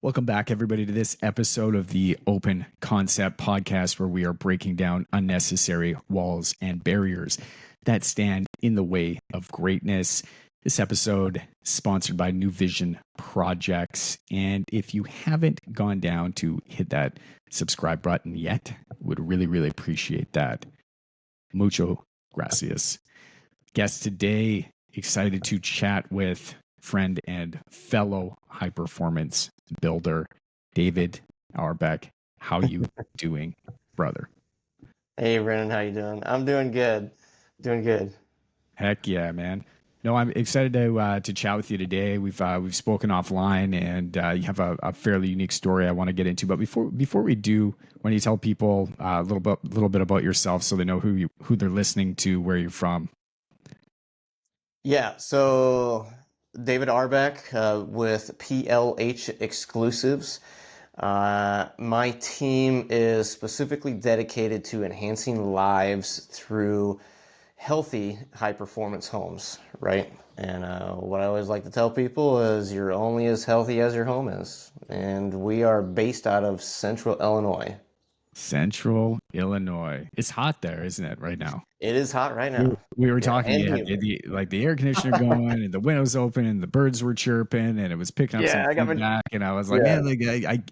Welcome back, everybody, to this episode of the Open Concept Podcast, where we are breaking down unnecessary walls and barriers that stand in the way of greatness. This episode sponsored by New Vision Projects. And if you haven't gone down to hit that subscribe button yet, would really, really appreciate that. Mucho gracias. Guest today, excited to chat with friend and fellow high performance builder, David Aurbeck. How you doing, brother? Hey, Brennan, how you doing? I'm doing good. Doing good. Heck yeah, man. No, I'm excited to chat with you today. We've spoken offline, and you have a fairly unique story I want to get into. But before we do, why don't you tell people a little bit about yourself so they know who they're listening to, where you're from? Yeah, so David Aurbeck with PLH Exclusives. My team is specifically dedicated to enhancing lives through healthy high performance homes, right? And what I always like to tell people is you're only as healthy as your home is. And we are based out of Central Illinois. Central Illinois. It's hot there, isn't it, right now? It is hot right now. We were Yeah, talking, and you had humid. the air conditioner going and the windows open and the birds were chirping and it was picking up Yeah, some I got my feedback. And I was like, yeah, man, like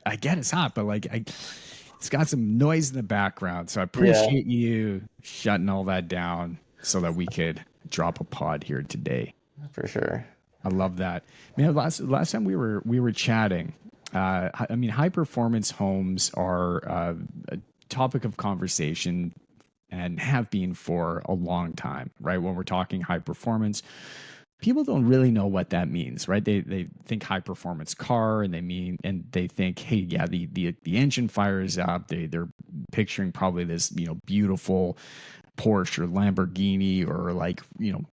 I get it's hot, but it's got some noise in the background. So I yeah, appreciate you shutting all that down so that we could drop a pod here today. for sure. I love that. Man, last time we were chatting, I mean, high performance homes are a topic of conversation and have been for a long time, right? When we're talking high performance, people don't really know what that means, right? They think high performance car and they think, hey, yeah, the engine fires up. They're picturing probably this, beautiful Porsche or Lamborghini or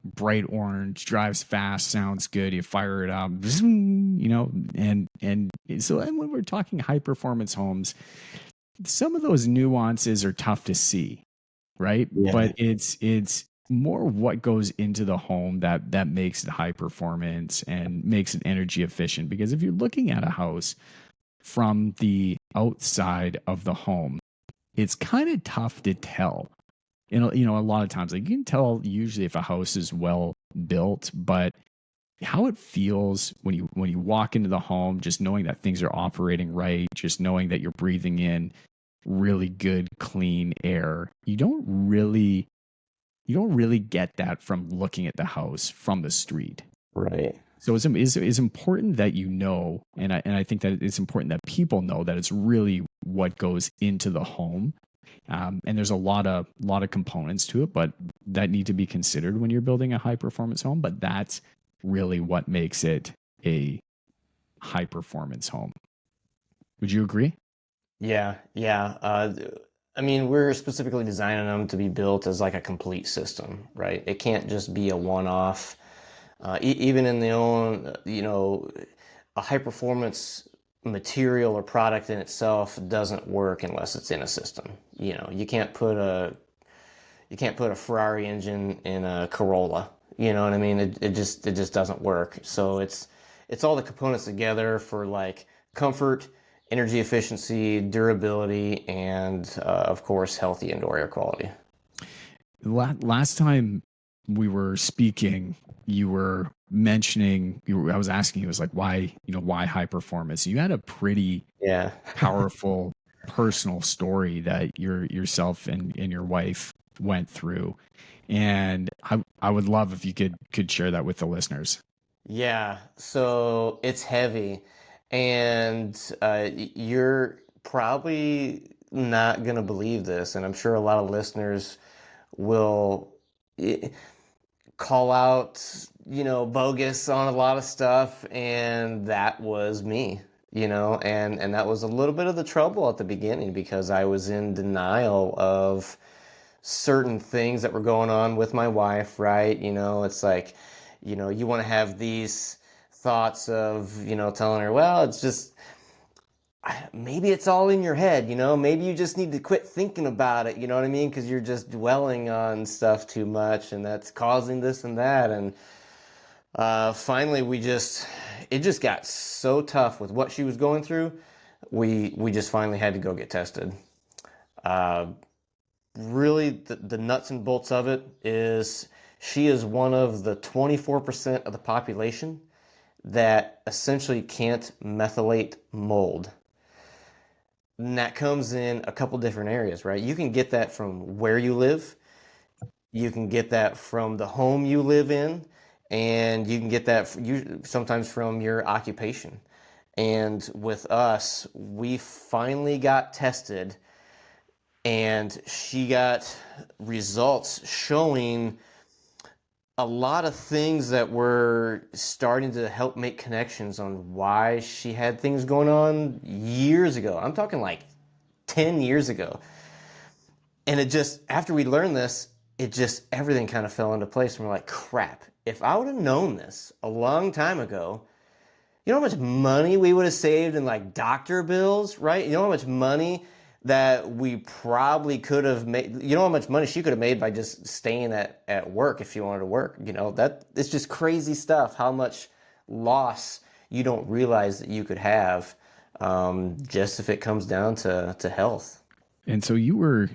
bright orange, drives fast, sounds good. You fire it up, and so when we're talking high performance homes, some of those nuances are tough to see, right? Yeah. But it's more what goes into the home that makes it high performance and makes it energy efficient. Because if you're looking at a house from the outside of the home, it's kind of tough to tell. A lot of times, like, you can tell usually if a house is well built, but how it feels when you walk into the home, just knowing that things are operating right, just knowing that you're breathing in really good, clean air. You don't really get that from looking at the house from the street. Right. So it's important that you know, and I think that it's important that people know that it's really what goes into the home. And there's a lot of components to it, but that need to be considered when you're building a high performance home. But that's really what makes it a high performance home. Would you agree? Yeah, yeah. I mean, we're specifically designing them to be built as like a complete system, right? It can't just be a one-off. Even in the own, a high performance material or product in itself doesn't work unless it's in a system. You can't put a Ferrari engine in a Corolla. You know what I mean? It just doesn't work. So it's all the components together for like comfort, energy efficiency, durability, and of course, healthy indoor air quality. Last time we were speaking, you were mentioning, I was asking you, it was like, why high performance? You had a pretty powerful personal story that yourself and your wife went through. And I would love if you could share that with the listeners. Yeah, so it's heavy, and you're probably not gonna believe this, and I'm sure a lot of listeners will eh, call out, bogus on a lot of stuff, and that was me, and that was a little bit of the trouble at the beginning because I was in denial of certain things that were going on with my wife, right? It's like, you want to have these thoughts of, telling her, well, it's just maybe it's all in your head, maybe you just need to quit thinking about it, you know what I mean? Because you're just dwelling on stuff too much and that's causing this and that. And finally, it just got so tough with what she was going through. We just finally had to go get tested. Uh, Really, the nuts and bolts of it is she is one of the 24% of the population that essentially can't methylate mold. And that comes in a couple different areas, right? You can get that from where you live, you can get that from the home you live in, and you can get that sometimes from your occupation. And with us, we finally got tested and she got results showing a lot of things that were starting to help make connections on why she had things going on years ago. I'm talking like 10 years ago. And it just, after we learned this, it just, everything kind of fell into place. And we're like, crap, if I would have known this a long time ago, you know how much money we would have saved in like doctor bills, right? You know how much money that we probably could have made, you know how much money she could have made by just staying at work if she wanted to work. That it's just crazy stuff, how much loss you don't realize that you could have, just if it comes down to health. And so you were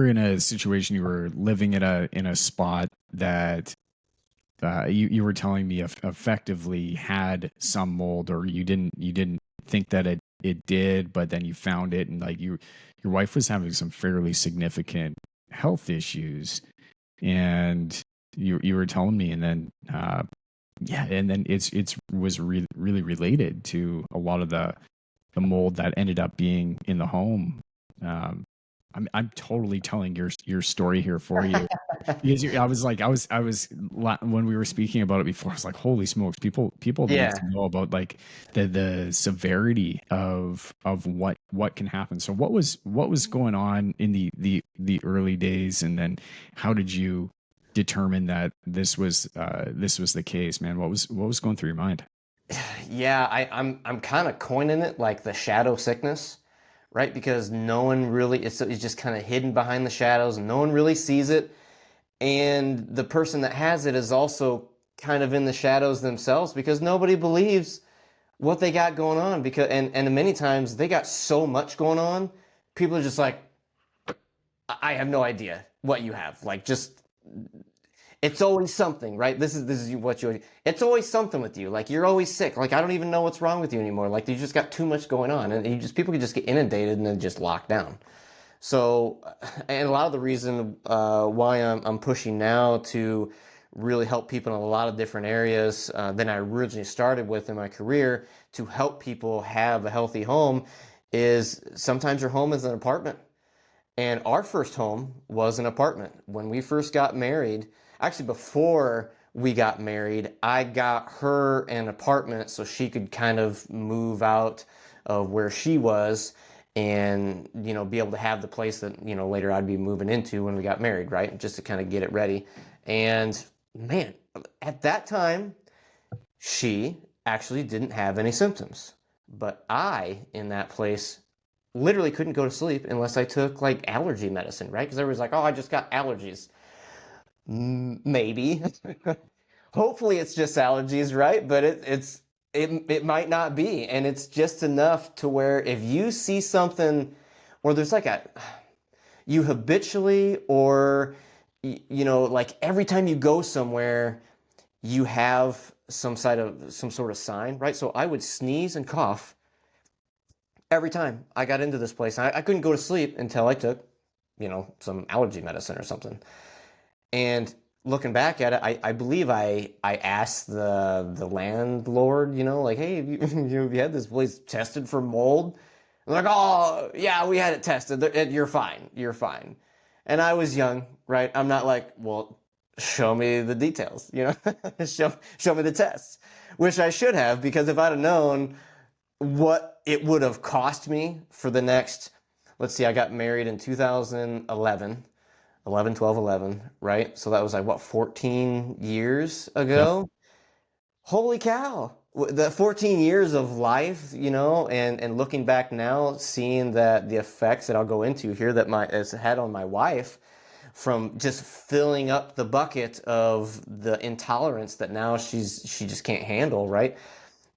in a situation, you were living in a spot that you were telling me effectively had some mold, or you didn't think that it did, but then you found it, and like your wife was having some fairly significant health issues, and you were telling me, and then yeah, and then it's was really related to a lot of the mold that ended up being in the home. Um, I'm totally telling your story here for you because I was when we were speaking about it before, I was like, holy smokes, people need Yeah. to know about like the severity of what can happen. So what was going on in the early days, and then how did you determine that this was the case, man? What was going through your mind? Yeah, I'm kind of coining it like the shadow sickness, right? Because no one really, it's just kind of hidden behind the shadows and no one really sees it. And the person that has it is also kind of in the shadows themselves because nobody believes what they got going on because and many times they got so much going on, people are just like, I have no idea what you have. Like just it's always something, right? This is what you. It's always something with you. Like you're always sick. Like I don't even know what's wrong with you anymore. Like you just got too much going on, and people can just get inundated and then just lock down. So, and a lot of the reason why I'm pushing now to really help people in a lot of different areas than I originally started with in my career to help people have a healthy home is sometimes your home is an apartment. And our first home was an apartment. When we first got married, actually before we got married, I got her an apartment so she could kind of move out of where she was and, be able to have the place that, later I'd be moving into when we got married, right? Just to kind of get it ready. And man, at that time, she actually didn't have any symptoms. But I, in that place, literally couldn't go to sleep unless I took like allergy medicine, right? Because everybody's like, oh, I just got allergies. Maybe. Hopefully it's just allergies, right? But it might not be. And it's just enough to where if you see something or there's like you habitually or, like every time you go somewhere, you have some sort of sign, right? So I would sneeze and cough every time I got into this place. I couldn't go to sleep until I took, some allergy medicine or something. And looking back at it, I believe I asked the landlord, like, hey, have you, have you had this place tested for mold? And they're like, oh, yeah, we had it tested. You're fine. You're fine. And I was young, right? I'm not like, well, show me the details, you know, show me the tests, which I should have, because if I'd have known what it would have cost me for the next, let's see, I got married in 2011, 11, 12, 11, right? So that was like, what, 14 years Yep. ago? Holy cow. The 14 years of life, you know, and looking back now, seeing that the effects that I'll go into here that it's had on my wife from just filling up the bucket of the intolerance that now she just can't handle, right?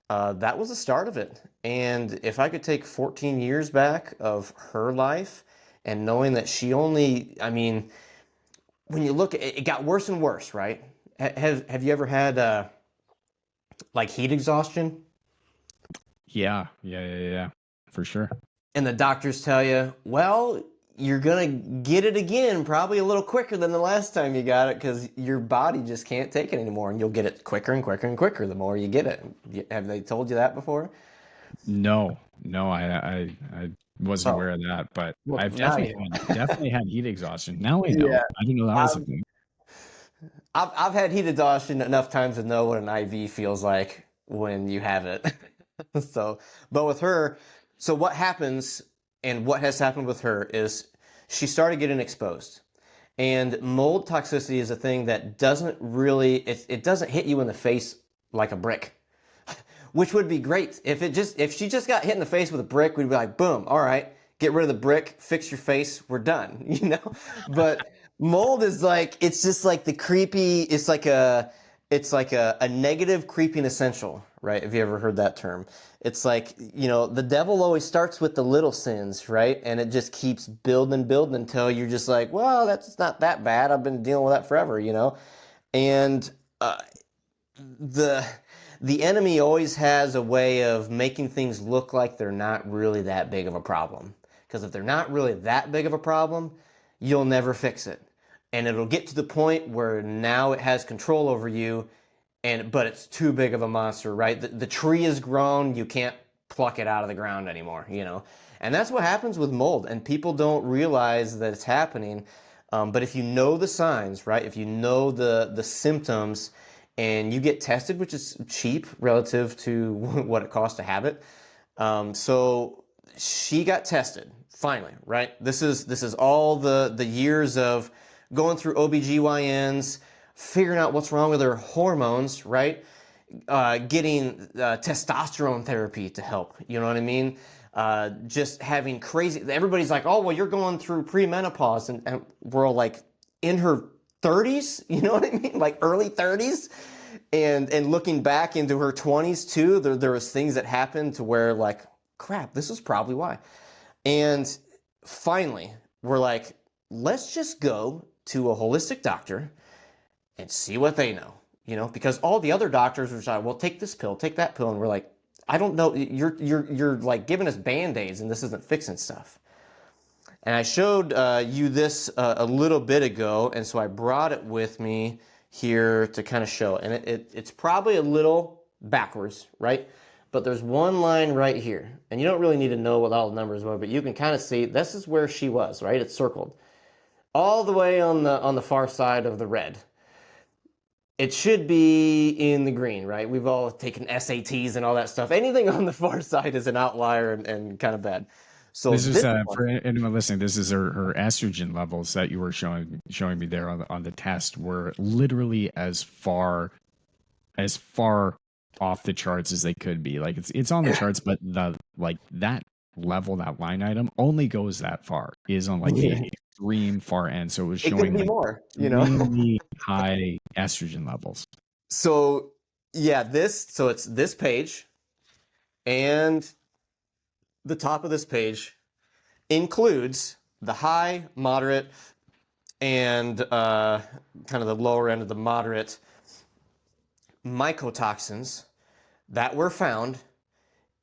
That was the start of it. And if I could take 14 years back of her life and knowing that she only, I mean, when you look at it, it got worse and worse, right? Have you ever had like heat exhaustion? Yeah, for sure. And the doctors tell you, well, you're gonna get it again, probably a little quicker than the last time you got it, because your body just can't take it anymore, and you'll get it quicker and quicker and quicker the more you get it. Have they told you that before? No, I wasn't Oh, aware of that, but well, I've now you. definitely had heat exhaustion. Now I know. Yeah, I didn't know that was a I've, thing. I've had heat exhaustion enough times to know what an IV feels like when you have it. So, but with her, so what happens and what has happened with her is she started getting exposed. And mold toxicity is a thing that doesn't really, it doesn't hit you in the face like a brick, which would be great. If she just got hit in the face with a brick, we'd be like, boom, all right, get rid of the brick, fix your face, we're done, you know? But mold is like, it's just like the creepy, it's like a negative creeping essential, right? Have you ever heard that term? It's like, you know, the devil always starts with the little sins, right? And it just keeps building and building until you're just like, well, that's not that bad. I've been dealing with that forever, you know? And uh, the the enemy always has a way of making things look like they're not really that big of a problem. Because if they're not really that big of a problem, you'll never fix it. And it'll get to the point where now it has control over you, but it's too big of a monster, right? The tree is grown, you can't pluck it out of the ground anymore, you know? And that's what happens with mold, and people don't realize that it's happening. But if you know the signs, right? If you know the symptoms, and you get tested, which is cheap relative to what it costs to have it. So she got tested finally, right? This is all the years of going through OBGYNs, figuring out what's wrong with her hormones, right? Getting testosterone therapy to help. You know what I mean? Just having crazy. Everybody's like, oh, well, you're going through premenopause, and we're all like in her 30s. You know what I mean? Like early 30s. And looking back into her 20s too, there was things that happened to where like, crap, this is probably why. And finally, we're like, let's just go to a holistic doctor and see what they know, you know, because all the other doctors were like, well, take this pill, take that pill, and we're like, I don't know, you're like giving us band-aids, and this isn't fixing stuff. And I showed you this a little bit ago, and so I brought it with me here to kind of show. And it's probably a little backwards, right? But there's one line right here, and you don't really need to know what all the numbers were, but you can kind of see this is where she was, right? It's circled all the way on the far side of the red. It should be in the green, right? We've all taken SATs and all that stuff. Anything on the far side is an outlier and kind of bad. So This is this one, for anyone listening. This is her estrogen levels that you were showing me there on the test were literally as far off the charts as they could be. Like it's on the charts, but the like that level, that line item only goes that far. Is on like the yeah, extreme far end. So it was it could showing be like more, you know? extremely high estrogen levels. So yeah, so it's this page, and the top of this page includes the high, moderate, and kind of the lower end of the moderate mycotoxins that were found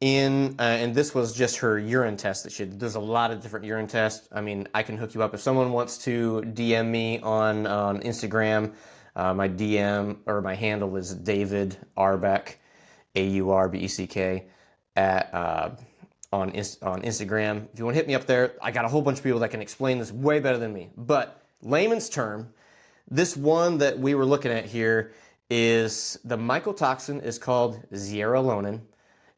in, and this was just her urine test that she did. There's a lot of different urine tests. I mean, I can hook you up if someone wants to DM me on Instagram. My DM or my handle is David Aurbeck, Aurbeck, at on Instagram. If you want to hit me up there, I got a whole bunch of people that can explain this way better than me. But layman's term, this one that we were looking at here is the mycotoxin is called zearalenone.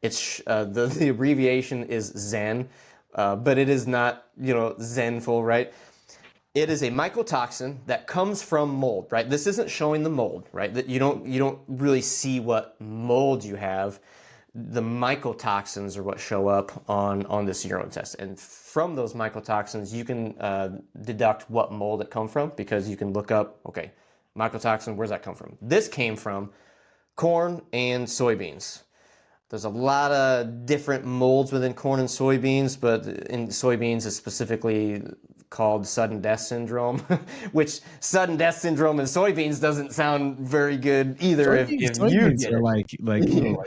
It's the abbreviation is Zen, but it is not, Zenful, right? It is a mycotoxin that comes from mold, right? This isn't showing the mold, right? That you don't really see what mold you have. The mycotoxins are what show up on this urine test, and from those mycotoxins, you can deduct what mold it come from, because you can look up, okay, mycotoxin, where's that come from? This came from corn and soybeans. There's a lot of different molds within corn and soybeans, but in soybeans is specifically called sudden death syndrome, which sudden death syndrome in soybeans doesn't sound very good either. If you Soybeans get are it.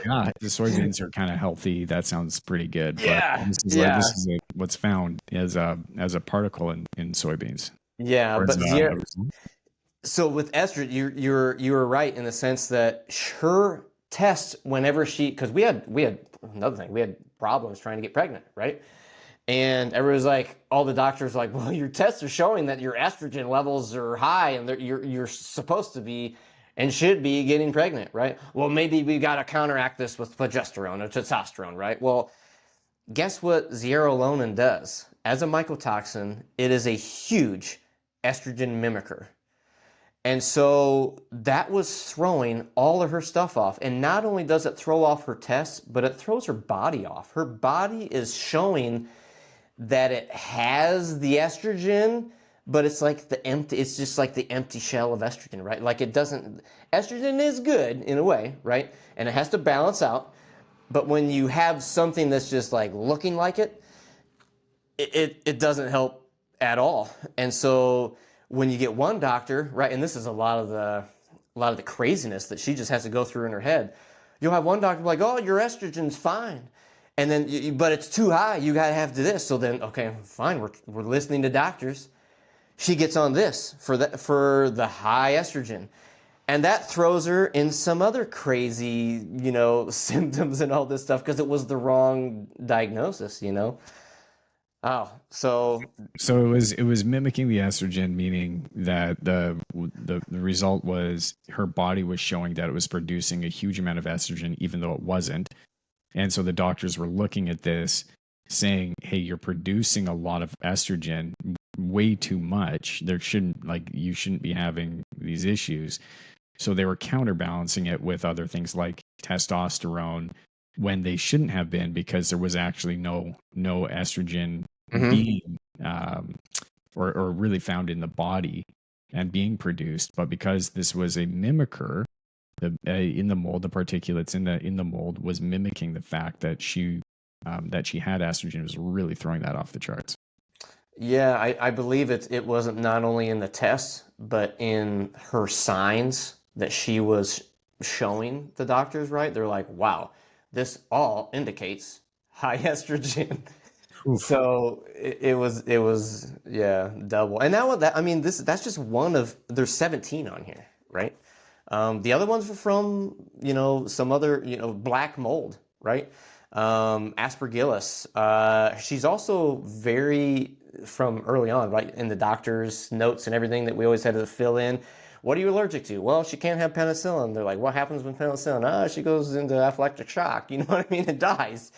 yeah, the soybeans are kind of healthy. That sounds pretty good. But Yeah, this yeah, is what's found as a particle in soybeans. yeah. Or as But a result. so with estrogen, you're right in the sense that her test whenever because we had another thing, we had problems trying to get pregnant, right? And everybody's like, all the doctors like, well, your tests are showing that your estrogen levels are high, and you're supposed to be and should be getting pregnant, right? Well, maybe we got to counteract this with progesterone or testosterone, right? Well, guess what zearalenone does? As a mycotoxin, it is a huge estrogen mimicker. And so that was throwing all of her stuff off. And not only does it throw off her tests, but it throws her body off. Her body is showing that it has the estrogen, but it's just like the empty shell of estrogen, right? Like it doesn't, estrogen is good in a way, right? And it has to balance out. But when you have something that's just like looking like it doesn't help at all. And so when you get one doctor, right, and this is a lot of the craziness that she just has to go through in her head. You'll have one doctor like, "Oh, your estrogen's fine," and then but it's too high. You gotta have this. So then, okay, fine. We're listening to doctors. She gets on this for the high estrogen. And that throws her in some other crazy, symptoms and all this stuff because it was the wrong diagnosis. Oh, so So it was mimicking the estrogen, meaning that the result was her body was showing that it was producing a huge amount of estrogen, even though it wasn't. And so the doctors were looking at this, saying, "Hey, you're producing a lot of estrogen, way too much. You shouldn't be having these issues." So they were counterbalancing it with other things like testosterone when they shouldn't have been, because there was actually no estrogen mhm. being or really found in the body and being produced. But because this was a mimicker, in the mold, the particulates in the mold was mimicking the fact that she had estrogen, was really throwing that off the charts. Yeah, I believe it wasn't not only in the tests, but in her signs that she was showing the doctors, right? They're like, wow, this all indicates high estrogen. Oof. So it was yeah, double. And now that I mean that's just one of there's 17 on here, right? The other ones were from, some other, black mold, right? Aspergillus. She's also very, from early on, right, in the doctor's notes and everything that we always had to fill in. What are you allergic to? Well, she can't have penicillin. They're like, what happens when penicillin? She goes into anaphylactic shock. You know what I mean? It dies.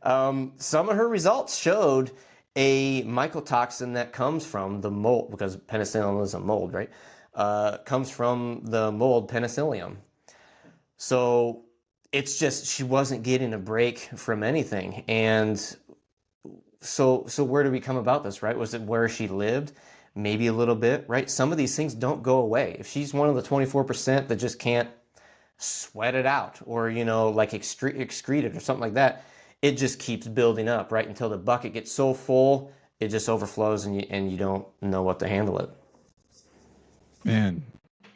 Some of her results showed a mycotoxin that comes from the mold, because penicillin is a mold, right? Comes from the mold Penicillium. So it's just she wasn't getting a break from anything. And so where did we come about this, right? Was it where she lived? Maybe a little bit, right? Some of these things don't go away. If she's one of the 24% that just can't sweat it out, or like excrete it or something like that, it just keeps building up, right, until the bucket gets so full it just overflows, and you don't know what to handle it. Man,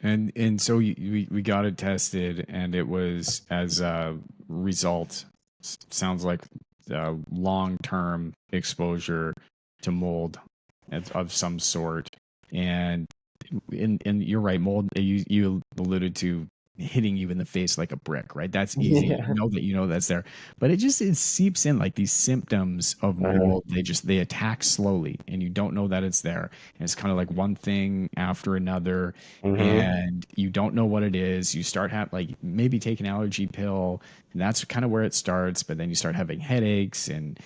and so we got it tested, and it was as a result. Sounds like long term exposure to mold of some sort, and you're right, mold. You alluded to hitting you in the face like a brick, right? That's easy. Yeah. You know that's there. But it seeps in like these symptoms of Uh, mold. They attack slowly and you don't know that it's there. And it's kind of like one thing after another hmm and you don't know what it is. You start have like maybe take an allergy pill and that's kind of where it starts, but then you start having headaches and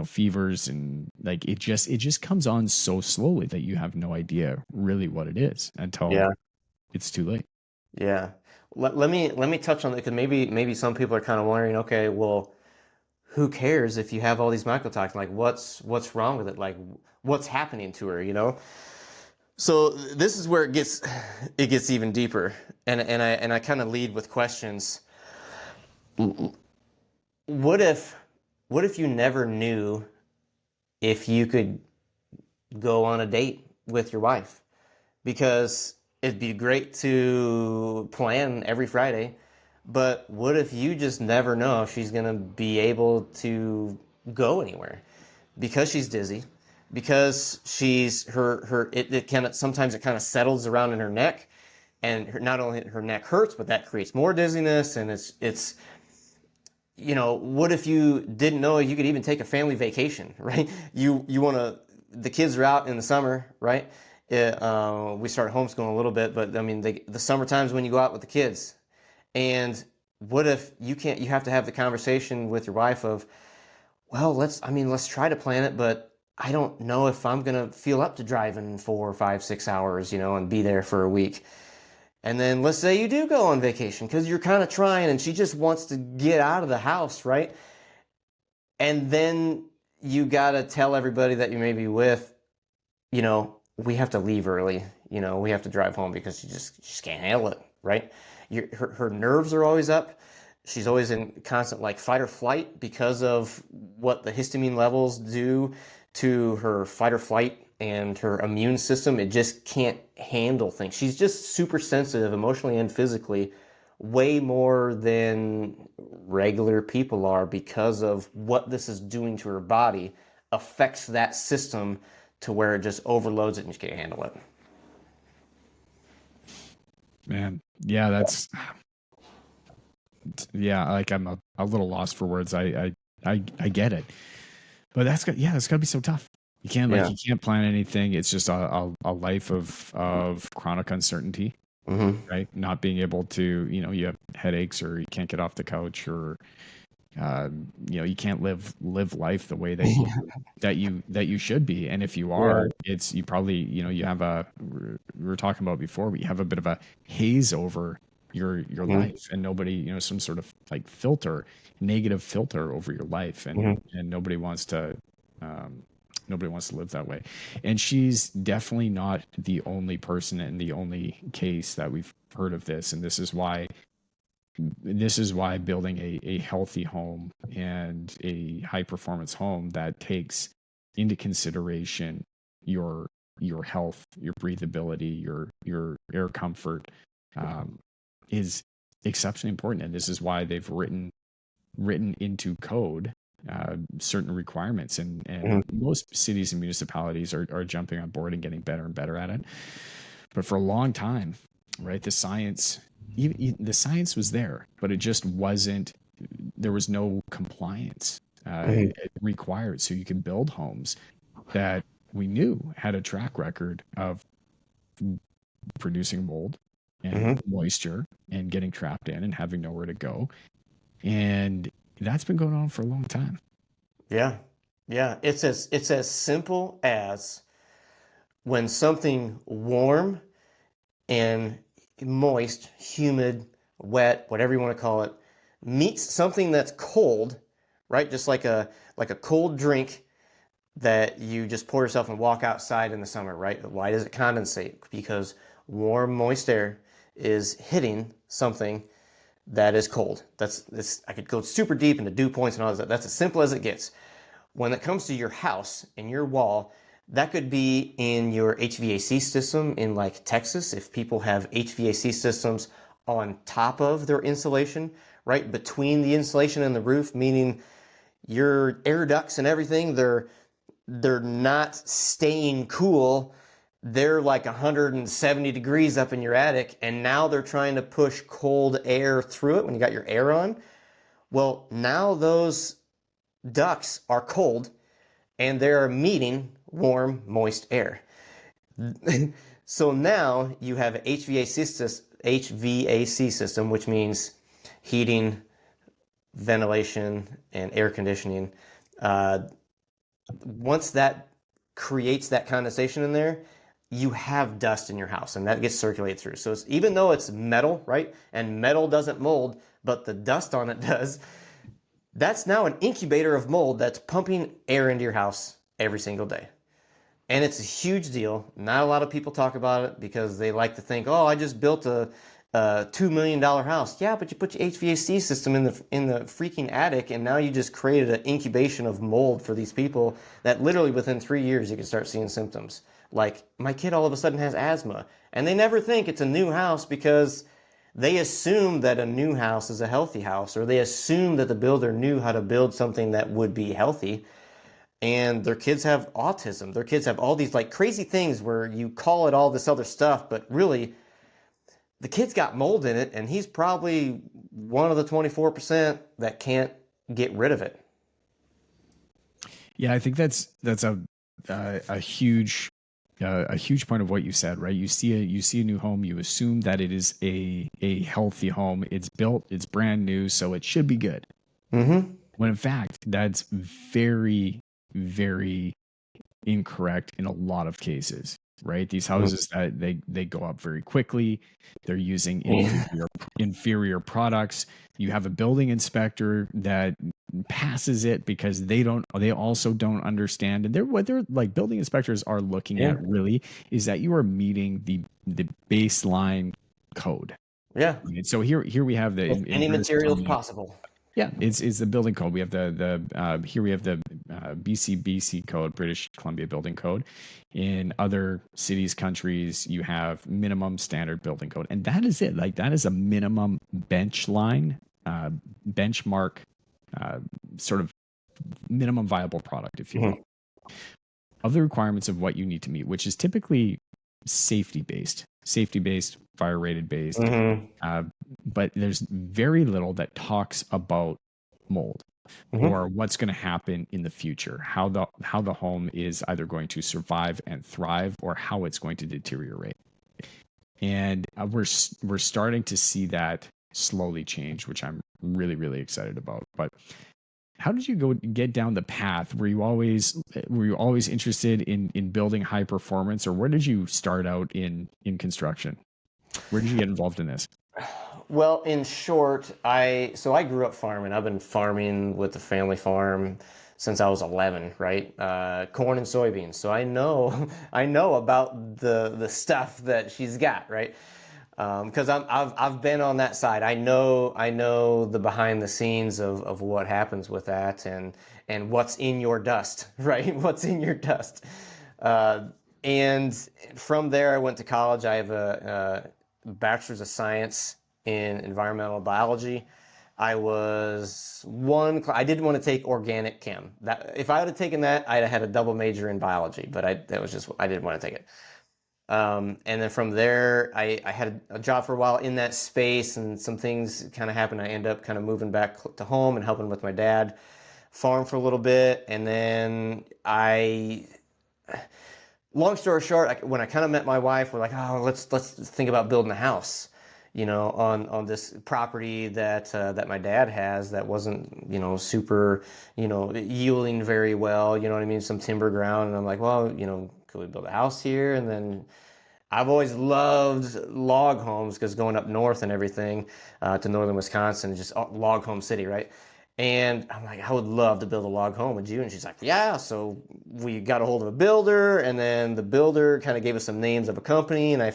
fevers and like it just comes on so slowly that you have no idea really what it is until Yeah. it's too late. Yeah. Let me touch on that because maybe some people are kind of wondering, okay, well, who cares if you have all these mycotoxins? Like, what's wrong with it? Like, what's happening to her? You know. So this is where it gets even deeper, and I kind of lead with questions. What if what if you never knew if you could go on a date with your wife? Because it'd be great to plan every Friday, but what if you just never know if she's gonna be able to go anywhere because she's dizzy, because she's her it kind of sometimes it kind of settles around in her neck, and not only her neck hurts, but that creates more dizziness, and it's what if you didn't know you could even take a family vacation, right? You want to, the kids are out in the summer, right? We start homeschooling a little bit, but I mean, the summer times when you go out with the kids. And what if you can't, you have to have the conversation with your wife of, well, let's try to plan it, but I don't know if I'm going to feel up to driving 4, 5, 6 hours, and be there for a week. And then let's say you do go on vacation because you're kind of trying and she just wants to get out of the house, right? And then you got to tell everybody that you may be with, we have to leave early. We have to drive home because she just can't handle it, right? Her nerves are always up. She's always in constant like fight or flight because of what the histamine levels do to her fight or flight and her immune system. It just can't handle things. She's just super sensitive emotionally and physically, way more than regular people are because of what this is doing to her body affects that system to where it just overloads it and you can't handle it. Man, yeah, yeah, like I'm a little lost for words. I get it. But it's gotta be so tough. Yeah. You can't plan anything. It's just a life of chronic uncertainty, hmm right? Not being able to, you have headaches or you can't get off the couch or you can't live life the way that you should be. And if you Yeah. are, it's you probably, you have we were talking about before, but you have a bit of a haze over your hmm life and nobody, some sort of like negative filter over your life hmm and um nobody wants to live that way. And she's definitely not the only person and the only case that we've heard of this. And this is why building a healthy home and a high performance home that takes into consideration your your health, your breathability, your air comfort, um, is exceptionally important. And this is why they've written into code certain requirements. And hmm most cities and municipalities are jumping on board and getting better and better at it. But for a long time, right, the science was there, but it just wasn't. There was no compliance hmm required, so you could build homes that we knew had a track record of producing mold and hmm moisture and getting trapped in and having nowhere to go. And that's been going on for a long time. Yeah. Yeah. It's as simple as when something warm and moist, humid, wet, whatever you want to call it, meets something that's cold, right? Just like a cold drink that you just pour yourself and walk outside in the summer, right? Why does it condensate? Because warm, moist air is hitting something that is cold. That's this. I could go super deep into dew points and all that. That's as simple as it gets. When it comes to your house and your wall, that could be in your HVAC system in like Texas. If people have HVAC systems on top of their insulation, right between the insulation and the roof, meaning your air ducts and everything, they're not staying cool they're like 170 degrees up in your attic, and now they're trying to push cold air through it when you got your air on. Well, now those ducts are cold and they're meeting warm, moist air. So now you have an HVAC system, which means heating, ventilation, and air conditioning. Uh, Once that creates that condensation in there, you have dust in your house and that gets circulated through. So even though it's metal, right? And metal doesn't mold, but the dust on it does, that's now an incubator of mold that's pumping air into your house every single day. And it's a huge deal. Not a lot of people talk about it because they like to think, oh, I just built a $2 million house. Yeah, but you put your HVAC system in the freaking attic, and now you just created an incubation of mold for these people that literally within 3 years you can start seeing symptoms. Like my kid all of a sudden has asthma, and they never think it's a new house because they assume that a new house is a healthy house, or they assume that the builder knew how to build something that would be healthy. And their kids have autism. Their kids have all these like crazy things where you call it all this other stuff, but really the kid's got mold in it, and he's probably one of the 24% that can't get rid of it. Yeah, I think that's a huge point of what you said, right? You see a new home, you assume that it is a healthy home. It's built, it's brand new, so it should be good. Mm-hmm. When in fact, that's very, very incorrect in a lot of cases, right? These houses that they go up very quickly. They're using inferior products. You have a building inspector that passes it because they also don't understand. And what they're like building inspectors are looking at really is that you are meeting the baseline code. Yeah. And so here we have the With any materials possible. Yeah, it's the building code. We have here we have the BCBC code, British Columbia Building Code. In other cities, countries, you have minimum standard building code, and that is it. Like that is a minimum benchmark, sort of minimum viable product, if you will. Of the requirements of what you need to meet, which is typically safety based, fire rated based. But there's very little that talks about mold or what's going to happen in the future, how the home is either going to survive and thrive or how it's going to deteriorate. And we're starting to see that slowly change, which I'm really, really excited about. But how did you get down the path? Were you always interested in building high performance, or where did you start out in construction? Where did you get involved in this? Well, in short, I grew up farming. I've been farming with the family farm since I was 11, right? Corn and soybeans. So I know about the stuff that she's got, right? Because I've been on that side. I know the behind the scenes of what happens with that and what's in your dust, right? What's in your dust. And from there, I went to college. I have a bachelor's of science in environmental biology. I didn't want to take organic chem. That if I would have taken that, I'd have had a double major in biology. But I didn't want to take it. And then from there, I had a job for a while in that space, and some things kind of happened. I ended up kind of moving back to home and helping with my dad farm for a little bit. And then long story short, when I kind of met my wife, we're like, oh, let's think about building a house, on this property that my dad has that wasn't, super, yielding very well, you know what I mean? Some timber ground. And I'm like, well, could we build a house here? And then I've always loved log homes because going up north and everything to northern Wisconsin, just log home city, right? And I'm like, I would love to build a log home with you. And she's like, yeah. So we got a hold of a builder, and then the builder kind of gave us some names of a company. And I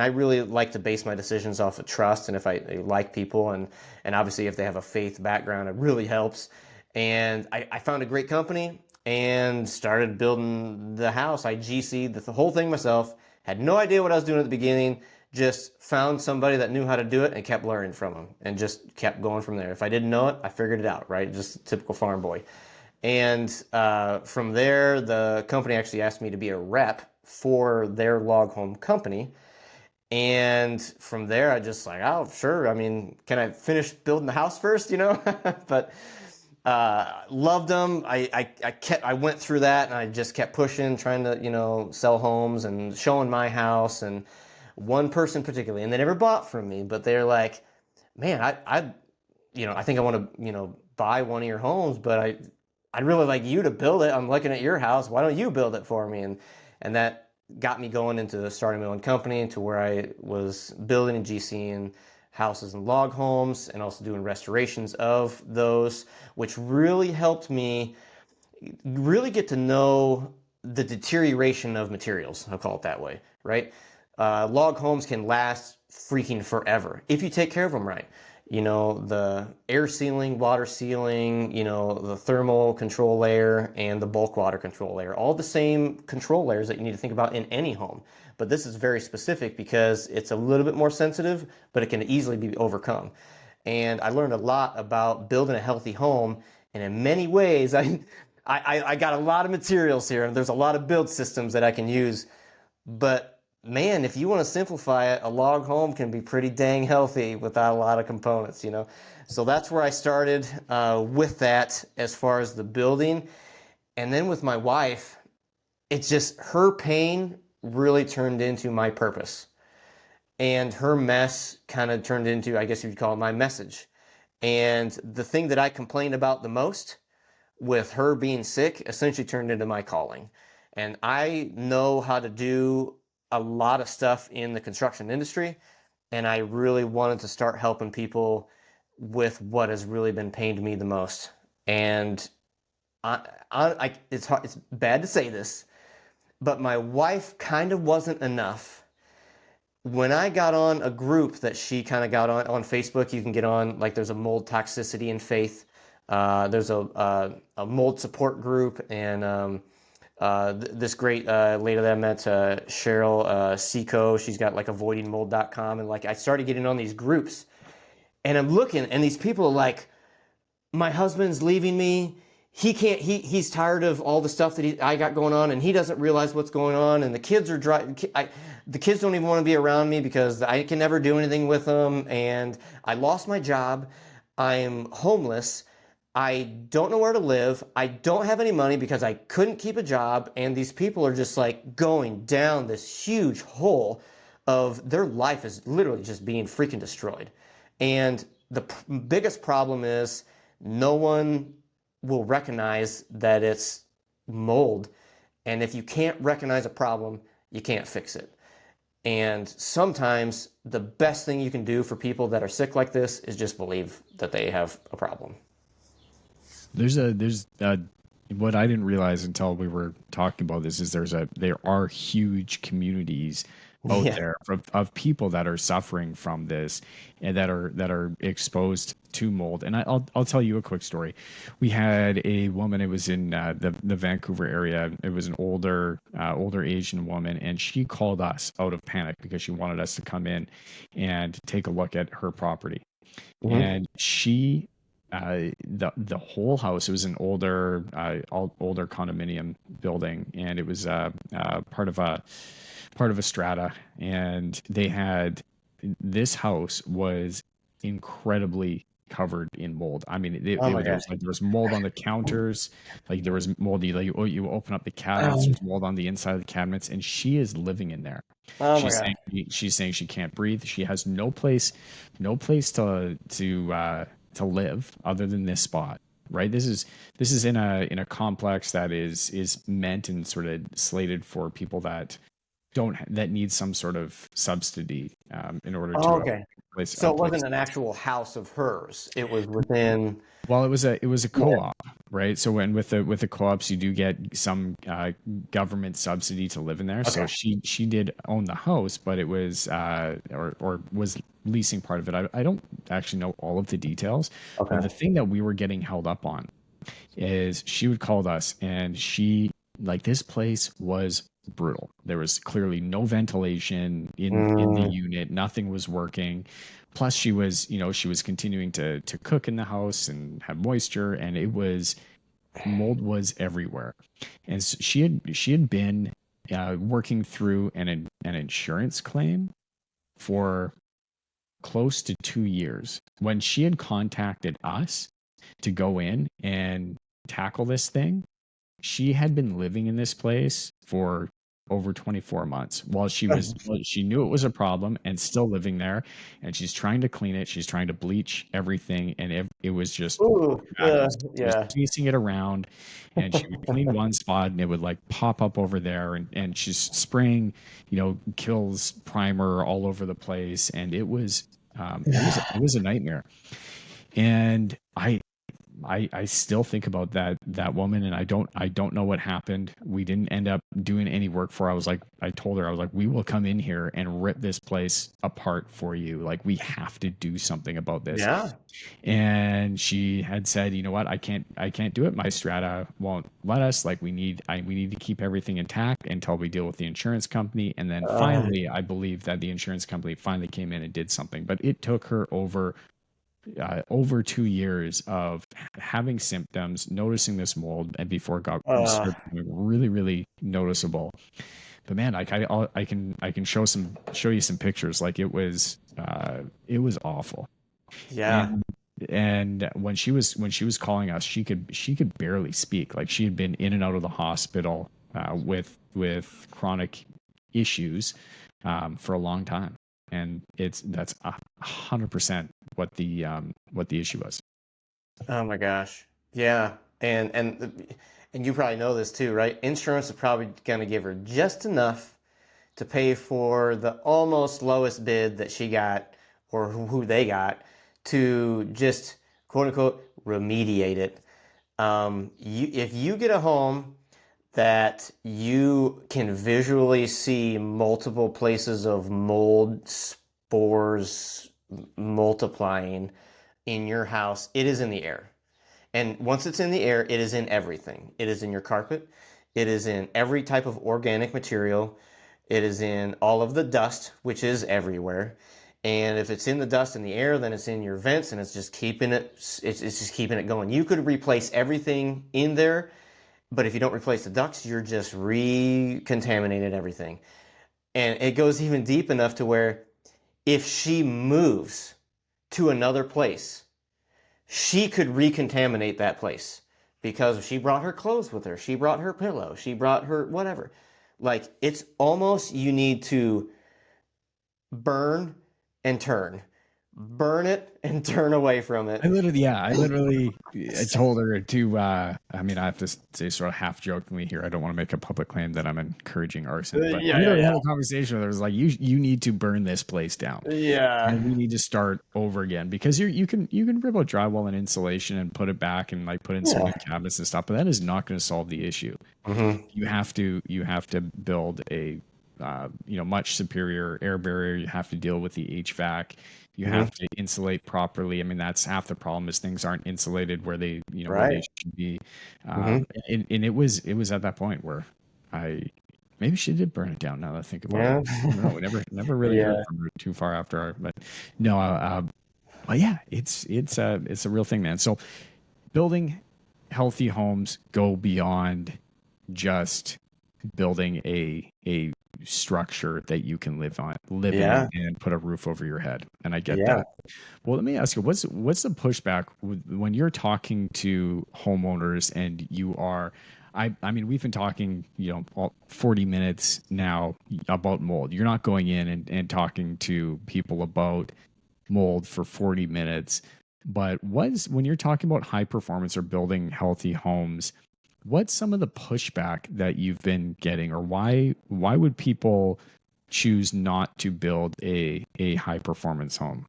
really like to base my decisions off of trust. And if I like people and obviously if they have a faith background, it really helps. And I found a great company and started building the house. I GC'd the whole thing myself, had no idea what I was doing at the beginning, just found somebody that knew how to do it and kept learning from them and just kept going from there. If I didn't know it, I figured it out, right? Just typical farm boy. And from there, the company actually asked me to be a rep for their log home company. And from there, I just like, oh, sure. I mean, can I finish building the house first, But loved them. I went through that and I just kept pushing, trying to, sell homes and showing my house. And one person particularly, and they never bought from me, but they're like, man, I think I want to, buy one of your homes, but I'd really like you to build it. I'm looking at your house. Why don't you build it for me? And that got me going into starting my own company, to where I was building and GCing houses and log homes, and also doing restorations of those, which really helped me really get to know the deterioration of materials. I'll call it that way, right? Log homes can last freaking forever if you take care of them right. The air sealing, water sealing, the thermal control layer and the bulk water control layer, all the same control layers that you need to think about in any home. But this is very specific because it's a little bit more sensitive, but it can easily be overcome. And I learned a lot about building a healthy home. And in many ways, I got a lot of materials here, and there's a lot of build systems that I can use. But man, if you want to simplify it, a log home can be pretty dang healthy without a lot of components, So that's where I started with that as far as the building. And then with my wife, it's just her pain really turned into my purpose. And her mess kind of turned into, I guess you'd call it, my message. And the thing that I complained about the most, with her being sick, essentially turned into my calling. And I know how to do a lot of stuff in the construction industry, and I really wanted to start helping people with what has really been pained me the most. And it's hard, it's bad to say this, but my wife kind of wasn't enough. When I got on a group that she kind of got on Facebook, you can get on, like, there's a mold toxicity and faith. There's a mold support group, and this great lady that I met, Cheryl Seco, she's got like avoidingmold.com, and like I started getting on these groups, and I'm looking, and these people are like, my husband's leaving me. He's tired of all the stuff that I got going on, and he doesn't realize what's going on, and the kids are the kids don't even want to be around me because I can never do anything with them, and I lost my job. I'm homeless. I don't know where to live. I don't have any money because I couldn't keep a job. And these people are just like going down this huge hole of their life is literally just being freaking destroyed. And the biggest problem is no one will recognize that it's mold. And if you can't recognize a problem, you can't fix it. And sometimes the best thing you can do for people that are sick like this is just believe that they have a problem. There's what I didn't realize until we were talking about this is there are huge communities out there of people that are suffering from this and that are exposed to mold. And I'll tell you a quick story. We had a woman. It was in the Vancouver area. It was an older Asian woman, and she called us out of panic because she wanted us to come in and take a look at her property. Mm-hmm. And she the whole house, it was an older condominium building, and it was part of a strata, and this house was incredibly covered in mold. I mean, there was mold on the counters, like there was mold. You open up the cabinets, there's mold on the inside of the cabinets, and she is living in there. She's saying she can't breathe. She has no place to live other than this spot. Right. This is in a complex that is meant and sort of slated for people that need some sort of subsidy in order to. Okay. So it wasn't an actual house of hers. It was within. Well, it was a co-op, right? So with the co-ops, you do get some government subsidy to live in there. Okay. So she did own the house, but it was or was leasing part of it. I don't actually know all of the details. Okay. But the thing that we were getting held up on is she would call us, and this place was brutal. There was clearly no ventilation in the unit. Nothing was working. Plus she was continuing to cook in the house and have moisture, and mold was everywhere. And so she had been working through an insurance claim for close to 2 years. When she had contacted us to go in and tackle this thing, she had been living in this place for over 24 months while she knew it was a problem and still living there, and she's trying to clean it, she's trying to bleach everything, and it was just Ooh, madness. She was yeah. chasing it around, and she would clean one spot and it would like pop up over there, and she's spraying, kills primer all over the place, and it was a nightmare. And I still think about that woman, and I don't know what happened. We didn't end up doing any work for her. I told her, I was like, we will come in here and rip this place apart for you. Like, we have to do something about this. Yeah. And she had said, you know what, I can't do it. My strata won't let us. Like, we need to keep everything intact until we deal with the insurance company. And then Uh, finally, I believe that the insurance company finally came in and did something. But it took her over 2 years of having symptoms, noticing this mold, and before it got uh, started becoming really, really noticeable. But man, like I can show you some pictures. Like, it was awful. yeah. And when she was calling us, she could barely speak. Like, she had been in and out of the hospital with chronic issues for a long time, and that's 100% what the issue was. Oh my gosh. Yeah. And you probably know this too, right? Insurance is probably going to give her just enough to pay for the almost lowest bid that she got or who they got to just quote unquote remediate it. If you get a home that you can visually see multiple places of mold spores multiplying in your house, it is in the air. And once it's in the air, it is in everything. It is in your carpet. It is in every type of organic material. It is in all of the dust, which is everywhere. And if it's in the dust in the air, then it's in your vents, and it's just keeping it's just keeping it going. You could replace everything in there, but if you don't replace the ducts, you're just recontaminated everything. And it goes even deep enough to where if she moves to another place, she could recontaminate that place because she brought her clothes with her, she brought her pillow, she brought her whatever. Like, it's almost you need to burn and turn, burn it and turn away from it. I told her to, I mean, I have to say sort of half jokingly here. I don't want to make a public claim that I'm encouraging arson, but Yeah, I yeah, literally had yeah. a conversation with her. I was like, you need to burn this place down, Yeah. and we need to start over again, because you can rip out drywall and insulation and put it back and like put in some new Yeah. cabinets and stuff, but that is not going to solve the issue. Mm-hmm. You have to build a much superior air barrier. You have to deal with the HVAC. You Mm-hmm. have to insulate properly. I mean, that's half the problem, is things aren't insulated where they Right. should be. Mm-hmm. And it was at that point where I maybe she did burn it down. Now that I think about it, Yeah. I don't know. We never really heard Yeah. from her too far after our, but no. But yeah, it's a real thing, man. So building healthy homes go beyond just building a structure that you can live in Yeah. and put a roof over your head. And I get Yeah. that. Well, let me ask you, what's the pushback when you're talking to homeowners and you are, I mean, we've been talking, 40 minutes now about mold. You're not going in and talking to people about mold for 40 minutes. But when you're talking about high performance or building healthy homes, what's some of the pushback that you've been getting, or why would people choose not to build a high performance home?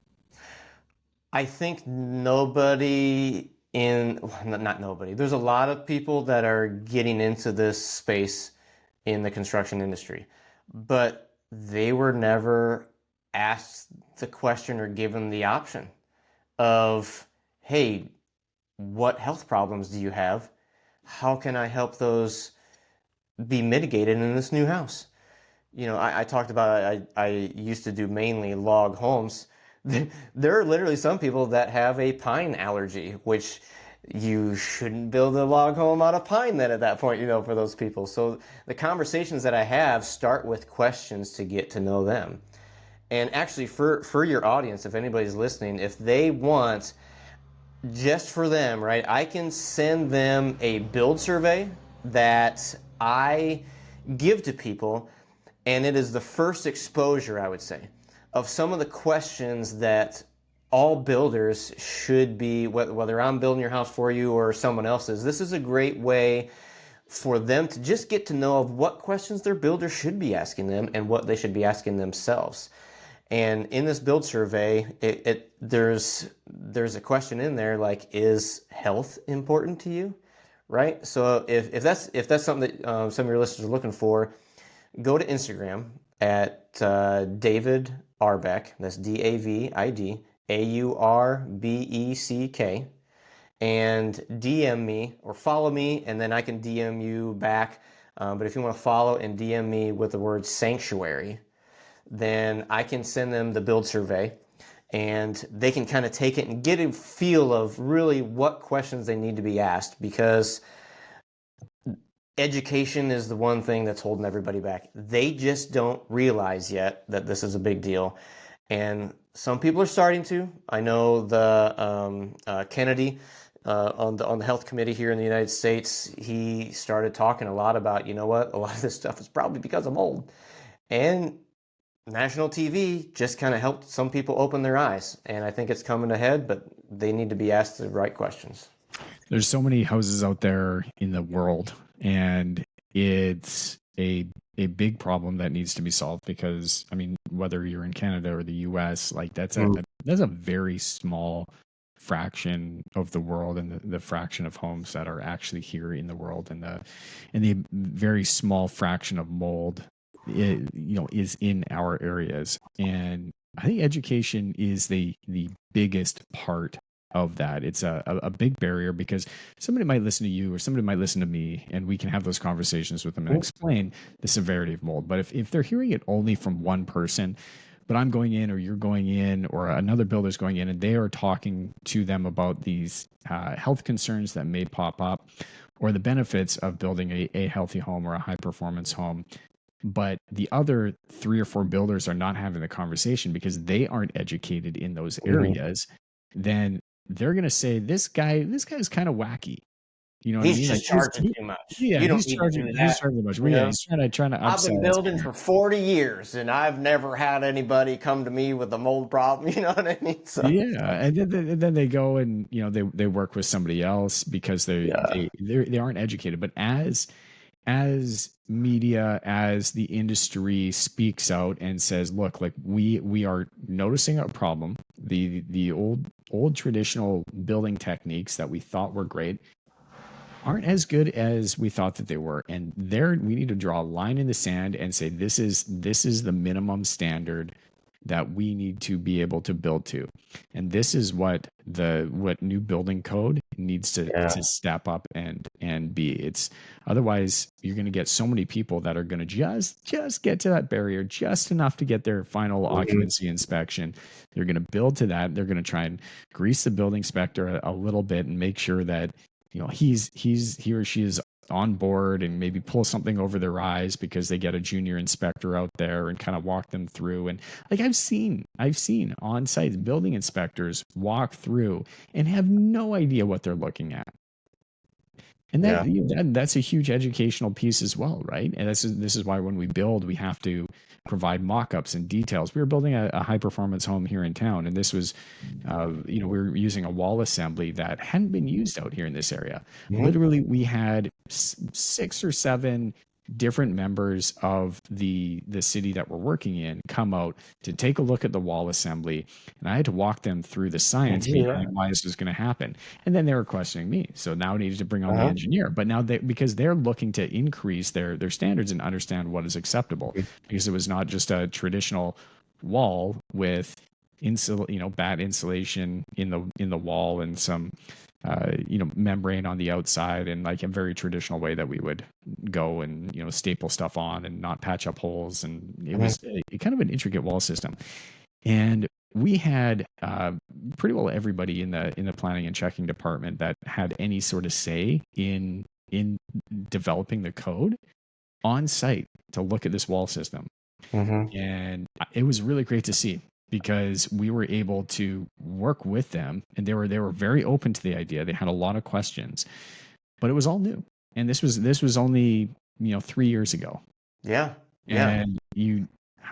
I think nobody in, not nobody, there's a lot of people that are getting into this space in the construction industry, but they were never asked the question or given the option of, hey, what health problems do you have? How can I help those be mitigated in this new house? I talked about I used to do mainly log homes. There are literally some people that have a pine allergy, which you shouldn't build a log home out of pine then at that point, for those people. So the conversations that I have start with questions to get to know them. And actually, for your audience, if anybody's listening, if they want, just for them, right, I can send them a build survey that I give to people, and it is the first exposure, I would say, of some of the questions that all builders should be, whether I'm building your house for you or someone else's. This is a great way for them to just get to know of what questions their builder should be asking them and what they should be asking themselves. And in this build survey, there's a question in there like, is health important to you? Right? So if that's something that some of your listeners are looking for, go to Instagram at David Aurbeck. That's DAVID AURBECK, and DM me or follow me, and then I can DM you back. But if you want to follow and DM me with the word sanctuary, then I can send them the build survey, and they can kind of take it and get a feel of really what questions they need to be asked, because education is the one thing that's holding everybody back. They just don't realize yet that this is a big deal. And some people are starting to. I know the Kennedy on the health committee here in the United States, he started talking a lot about, a lot of this stuff is probably because of mold. And national TV just kind of helped some people open their eyes. And I think it's coming ahead, but they need to be asked the right questions. There's so many houses out there in the world, and it's a big problem that needs to be solved, because I mean, whether you're in Canada or the US, like that's a very small fraction of the world, and the fraction of homes that are actually here in the world, and the very small fraction of mold is in our areas. And I think education is the biggest part of that. It's a big barrier, because somebody might listen to you or somebody might listen to me, and we can have those conversations with them and explain the severity of mold. But if they're hearing it only from one person, but I'm going in, or you're going in, or another builder's going in, and they are talking to them about these health concerns that may pop up, or the benefits of building a healthy home or a high performance home, but the other 3 or 4 builders are not having the conversation because they aren't educated in those areas, then they're going to say, this guy's kind of wacky. You know what I He's mean? just charging too much. Yeah, You don't he's need to do charging that. too much. Well, yeah, he's trying to I've been upsell us building here. for 40 years, and I've never had anybody come to me with a mold problem. You know what I mean? So, Yeah, and then they go and they work with somebody else because they aren't educated. But as media, as the industry speaks out and says, look, like we are noticing a problem, the old traditional building techniques that we thought were great aren't as good as we thought that they were, and there we need to draw a line in the sand and say, this is the minimum standard that we need to be able to build to. And this is what new building code needs to step up and be. It's otherwise you're going to get so many people that are going to just get to that barrier just enough to get their final occupancy inspection. They're going to build to that. They're going to try and grease the building inspector a little bit and make sure that he or she is on board, and maybe pull something over their eyes because they get a junior inspector out there and kind of walk them through. And like I've seen on site building inspectors walk through and have no idea what they're looking at. And that's a huge educational piece as well, right? And this is why when we build, we have to provide mock-ups and details. We were building a high-performance home here in town, and this was, we were using a wall assembly that hadn't been used out here in this area. Literally, we had 6 or 7 different members of the city that we're working in come out to take a look at the wall assembly, and I had to walk them through the science behind why this was going to happen. And then they were questioning me, so now I needed to bring on the engineer. But now because they're looking to increase their standards and understand what is acceptable, because it was not just a traditional wall with bad insulation in the wall and some membrane on the outside, and like a very traditional way that we would go and staple stuff on and not patch up holes. And it was kind of an intricate wall system. And we had pretty well everybody in the planning and checking department that had any sort of say in developing the code on site to look at this wall system. Mm-hmm. And it was really great to see because we were able to work with them, and they were very open to the idea. They had a lot of questions, but it was all new. And this was only 3 years ago. Yeah. Yeah. And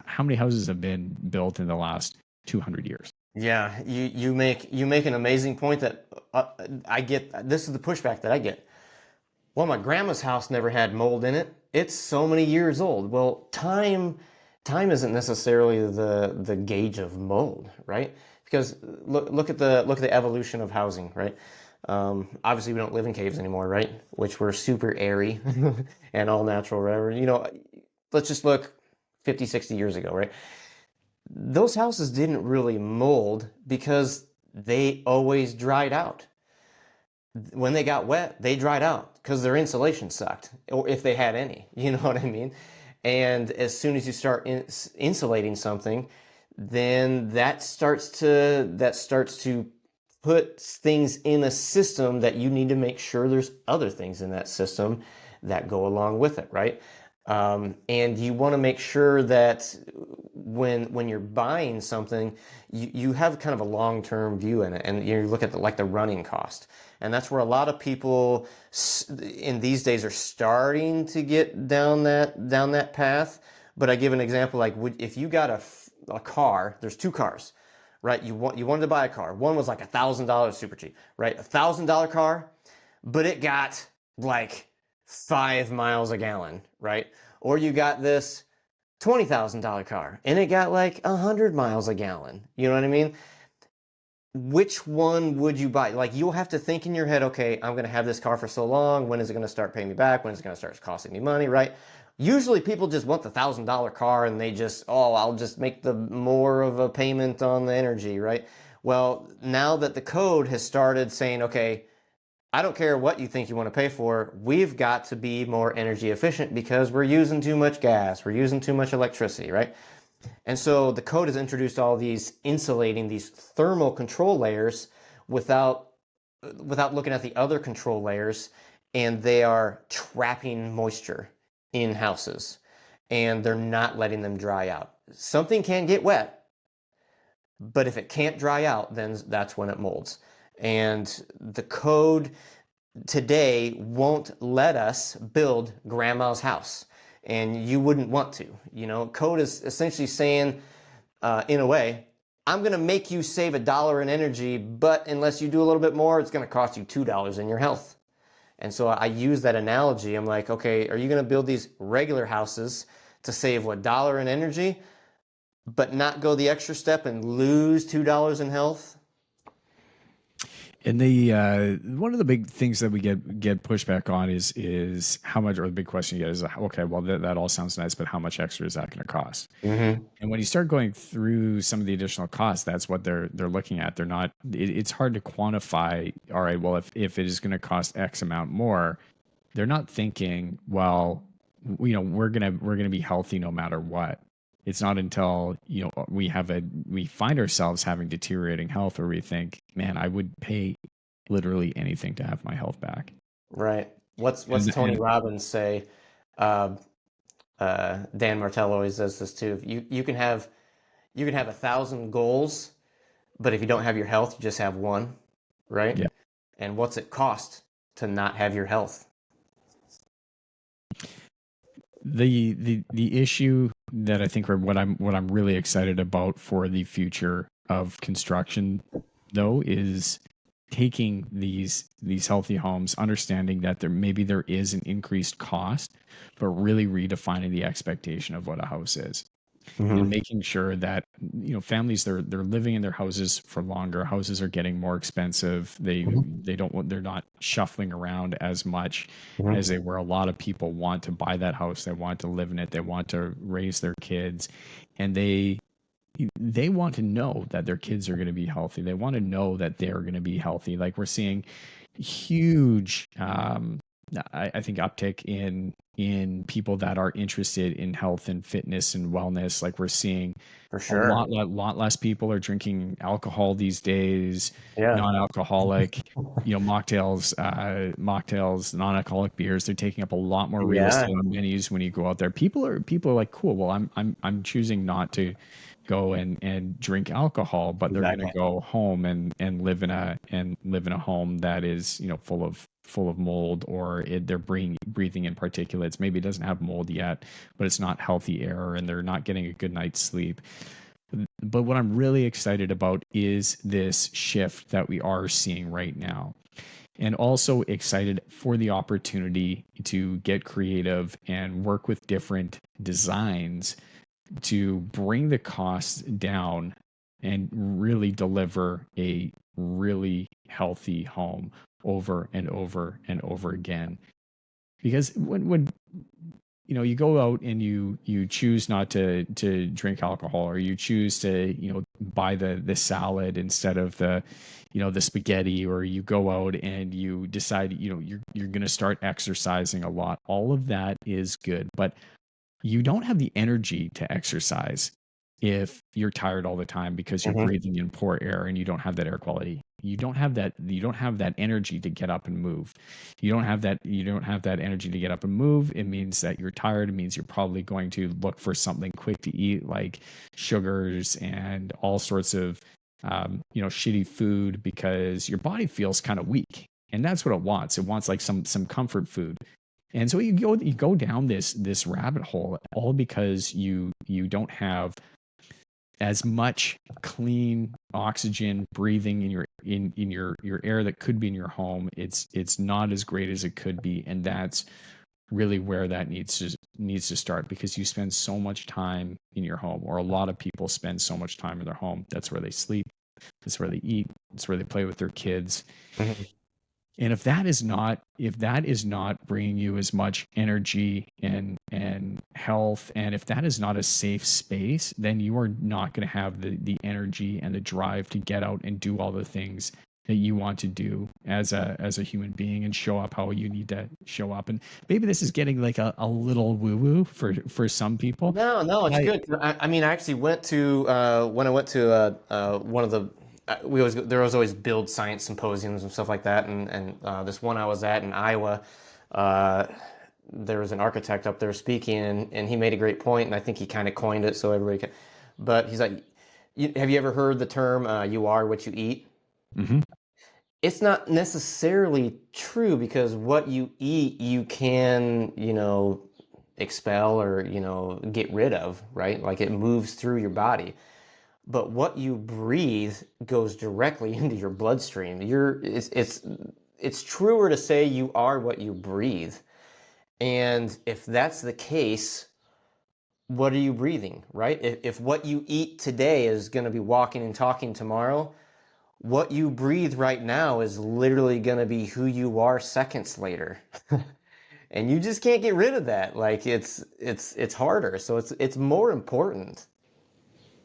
how many houses have been built in the last 200 years? Yeah. You make an amazing point that I get. This is the pushback that I get. Well, my grandma's house never had mold in it. It's so many years old. Well, time isn't necessarily the gauge of mold, right? Because look at the evolution of housing, right? Obviously, we don't live in caves anymore, right? Which were super airy and all natural, whatever. Let's just look 50, 60 years ago, right? Those houses didn't really mold because they always dried out. When they got wet, they dried out because their insulation sucked, or if they had any, you know what I mean? And as soon as you start insulating something, then that starts to put things in a system that you need to make sure there's other things in that system that go along with it, right? And you want to make sure that when you're buying something, you have kind of a long-term view in it, and you look at the running cost. And that's where a lot of people in these days are starting to get down that path. But I give an example, like if you got a car, there's two cars, right? You wanted to buy a car. One was like $1,000, super cheap, right? $1,000 car, but it got like 5 miles a gallon, right? Or you got this $20,000 car and it got like 100 miles a gallon. You know what I mean? Which one would you buy? Like, you'll have to think in your head, okay, I'm going to have this car for so long. When is it going to start paying me back? When is it going to start costing me money, right? Usually people just want the $1,000 car and they just, oh, I'll just make the more of a payment on the energy, right? Well, now that the code has started saying, okay, I don't care what you think you want to pay for, we've got to be more energy efficient because we're using too much gas, we're using too much electricity, right? And so the code has introduced all these thermal control layers without looking at the other control layers, and they are trapping moisture in houses and they're not letting them dry out. Something can get wet, but if it can't dry out, then that's when it molds. And the code today won't let us build grandma's house, and you wouldn't want to. Code is essentially saying, in a way, I'm going to make you save $1 in energy, but unless you do a little bit more, it's going to cost you $2 in your health. And so I use that analogy. I'm like, okay, are you going to build these regular houses to save $1 in energy, but not go the extra step and lose $2 in health? And the one of the big things that we get pushback on is how much, or the big question you get is, okay, well that all sounds nice, but how much extra is that going to cost? Mm-hmm. And when you start going through some of the additional costs, that's what they're looking at. They're not. It's hard to quantify. All right, well, if it is going to cost X amount more, they're not thinking, well, we're gonna be healthy no matter what. It's not until we find ourselves having deteriorating health where we think, man, I would pay literally anything to have my health back. Right. What's And, Tony and Robbins say? Uh, Dan Martell always does this too. You can have 1,000 goals, but if you don't have your health, you just have one, right? yeah, And what's it cost to not have your health? the issue that I think, or what I'm really excited about for the future of construction, though, is taking these healthy homes, understanding that there is an increased cost, but really redefining the expectation of what a house is, and Mm-hmm. making sure that families, they're living in their houses for longer. Houses are getting more expensive. They're not shuffling around as much Mm-hmm. as they were. A lot of people want to buy that house, they want to live in it, they want to raise their kids, and they want to know that their kids are going to be healthy. They want to know that they're going to be healthy. Like, we're seeing huge I think uptick in people that are interested in health and fitness and wellness. Like we're seeing For a sure. lot less people are drinking alcohol these days, Yeah. non-alcoholic, mocktails, non-alcoholic beers. They're taking up a lot more real Yeah. estate on menus when you go out there. People are like, cool. Well, I'm choosing not to go and drink alcohol, but they're going to Exactly. go home and live in a home that is, full of mold, or they're breathing in particulates. Maybe it doesn't have mold yet, but it's not healthy air, and they're not getting a good night's sleep. But what I'm really excited about is this shift that we are seeing right now. And also excited for the opportunity to get creative and work with different designs to bring the costs down and really deliver a really healthy home over and over and over again. Because when you go out and you choose not to drink alcohol, or you choose to buy the salad instead of the spaghetti, or you go out and you decide you're going to start exercising a lot, all of that is good, but you don't have the energy to exercise if you're tired all the time because you're Hmm. breathing in poor air and you don't have that air quality. You don't have that energy to get up and move. You don't have that energy to get up and move. It means that you're tired. It means you're probably going to look for something quick to eat, like sugars and all sorts of shitty food, because your body feels kind of weak. And that's what it wants. It wants like some comfort food. And so you go down this rabbit hole, all because you don't have as much clean oxygen breathing in your air that could be in your home. It's not as great as it could be, and that's really where that needs to start, because you spend so much time in your home, or a lot of people spend so much time in their home. That's where they sleep, that's where they eat, that's where they play with their kids. Hmm. And if that is not bringing you as much energy and health, and if that is not a safe space, then you are not going to have the energy and the drive to get out and do all the things that you want to do as a human being, and show up how you need to show up. And maybe this is getting like a little woo woo for some people. No, no, it's I good. I mean, I actually went to when I went to one of the there was always build science symposiums and stuff like that, and this one I was at in Iowa, uh, there was an architect up there speaking, and he made a great point, and I think he kind of coined it so everybody can. But he's like, Have you ever heard the term "you are what you eat"? Mhm. It's not necessarily true, because what you eat, you can, expel or, get rid of, right? Like it moves through your body. But what you breathe goes directly into your bloodstream. It's truer to say you are what you breathe. And if that's the case, what are you breathing, right? If what you eat today is going to be walking and talking tomorrow, what you breathe right now is literally going to be who you are seconds later. And you just can't get rid of that. Like it's harder. So it's more important.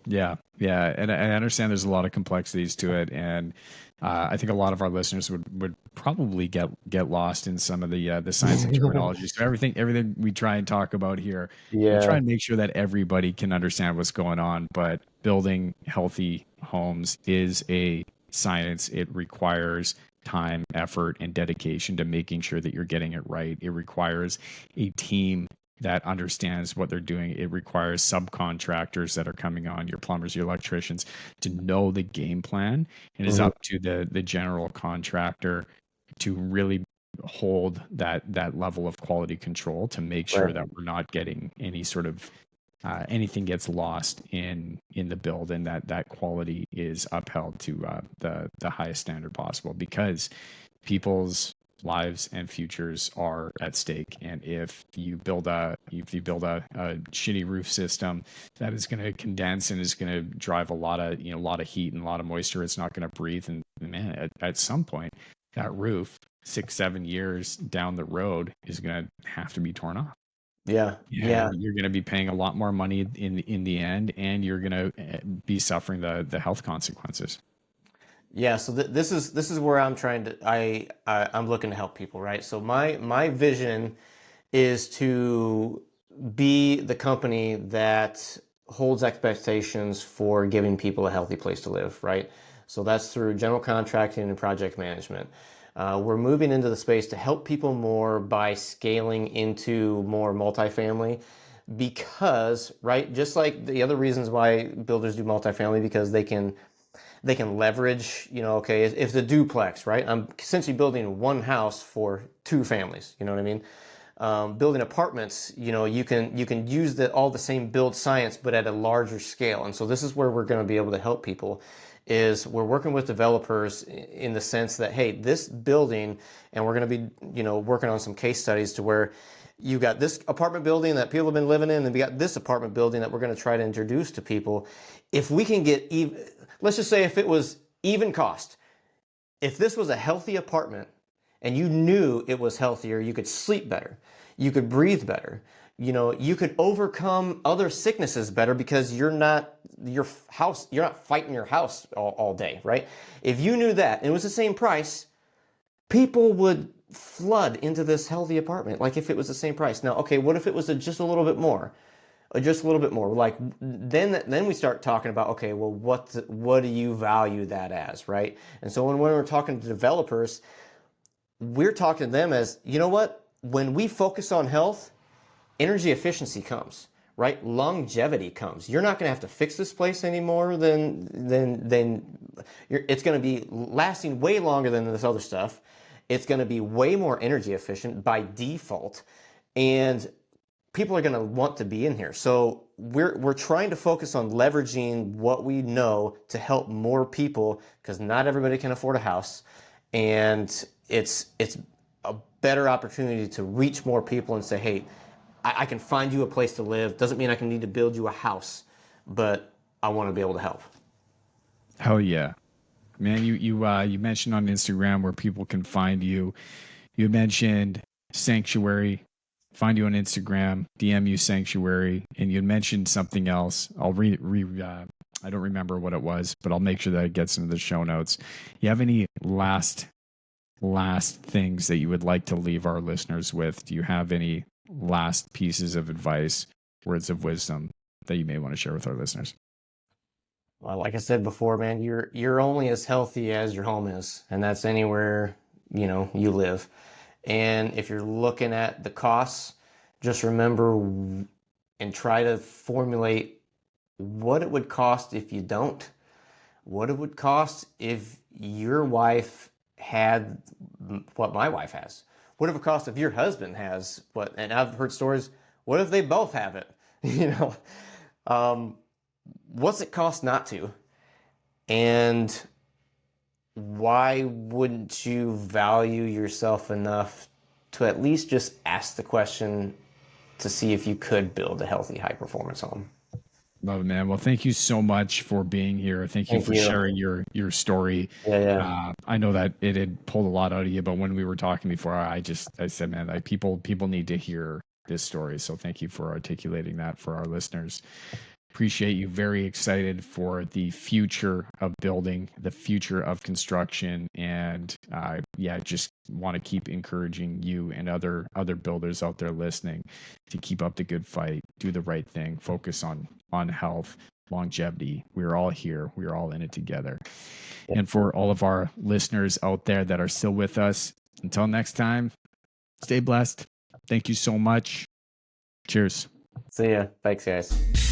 Yeah, yeah, and I understand there's a lot of complexities to it, and I think a lot of our listeners would probably get lost in some of the science and terminology. So everything we try and talk about here, we try Yeah. and make sure that everybody can understand what's going on. But building healthy homes is a science. It requires time, effort, and dedication to making sure that you're getting it right. It requires a team that understands what they're doing. It requires subcontractors that are coming on, your plumbers, your electricians, to know the game plan. It is Mhm. up to the general contractor to really hold that level of quality control, to make sure Right. that we're not getting any sort of anything gets lost in the build, and that quality is upheld to the highest standard possible, because people's lives and futures are at stake. And if you build a shitty roof system that is going to condense and is going to drive a lot of heat and a lot of moisture, it's not going to breathe. And man, at some point, that roof 6 7 years down the road is going to have to be torn off, Yeah. Yeah. and you're going to be paying a lot more money in the end, and you're going to be suffering the health consequences. Yeah, so this is where I'm trying to I'm looking to help people, right? So my vision is to be the company that holds expectations for giving people a healthy place to live, right? So that's through general contracting and project management. We're moving into the space to help people more by scaling into more multifamily because, right, just like the other reasons why builders do multifamily, because they can leverage, okay, if the duplex, right? I'm essentially building one house for two families, you know what I mean? Building apartments, you can use all the same build science, but at a larger scale. And so this is where we're going to be able to help people. Is we're working with developers in the sense that, hey, this building, and we're going to be, working on some case studies to where you got this apartment building that people have been living in, and we got this apartment building that we're going to try to introduce to people. If we can get even, let's just say if it was even cost, if this was a healthy apartment and you knew it was healthier, you could sleep better, you could breathe better, you could overcome other sicknesses better because you're not fighting your house all day, right? If you knew that and it was the same price, people would flood into this healthy apartment. Like if it was the same price. Now, okay, what if it was just a little bit more? Just a little bit more. Like then we start talking about, okay, well, what do you value that as, right? And so when we're talking to developers, we're talking to them as, you know what? When we focus on health, energy efficiency comes, right? Longevity comes. You're not going to have to fix this place anymore it's going to be lasting way longer than this other stuff. It's going to be way more energy efficient by default, and people are going to want to be in here. So we're trying to focus on leveraging what we know to help more people, because not everybody can afford a house, and it's a better opportunity to reach more people and say, hey, I can find you a place to live. Doesn't mean I can need to build you a house, but I want to be able to help. Hell yeah. Man, you mentioned on Instagram where people can find you. You mentioned Sanctuary. Find you on Instagram, DM you Sanctuary, and you mentioned something else. I don't remember what it was, but I'll make sure that it gets into the show notes. You have any last things that you would like to leave our listeners with? Do you have any last pieces of advice, words of wisdom that you may want to share with our listeners? Well, like I said before, man, you're only as healthy as your home is, and that's anywhere, you live. And if you're looking at the costs, just remember and try to formulate what it would cost if you don't. What it would cost if your wife had what my wife has. What if it costs if your husband has what? And I've heard stories. What if they both have it? You know, what's it cost not to? And why wouldn't you value yourself enough to at least just ask the question to see if you could build a healthy, high performance home? Love it, man. Well, thank you so much for being here. Thank you Thank for you. sharing your story. Yeah, yeah. I know that it had pulled a lot out of you, but when we were talking before, I said, man, like people need to hear this story. So thank you for articulating that for our listeners. Appreciate you. Very excited for the future of building, the future of construction, and just want to keep encouraging you and other builders out there listening to keep up the good fight, do the right thing, focus on health, longevity. We're all here. We're all in it together. And for all of our listeners out there that are still with us, until next time, stay blessed. Thank you so much. Cheers. See ya. Thanks, guys.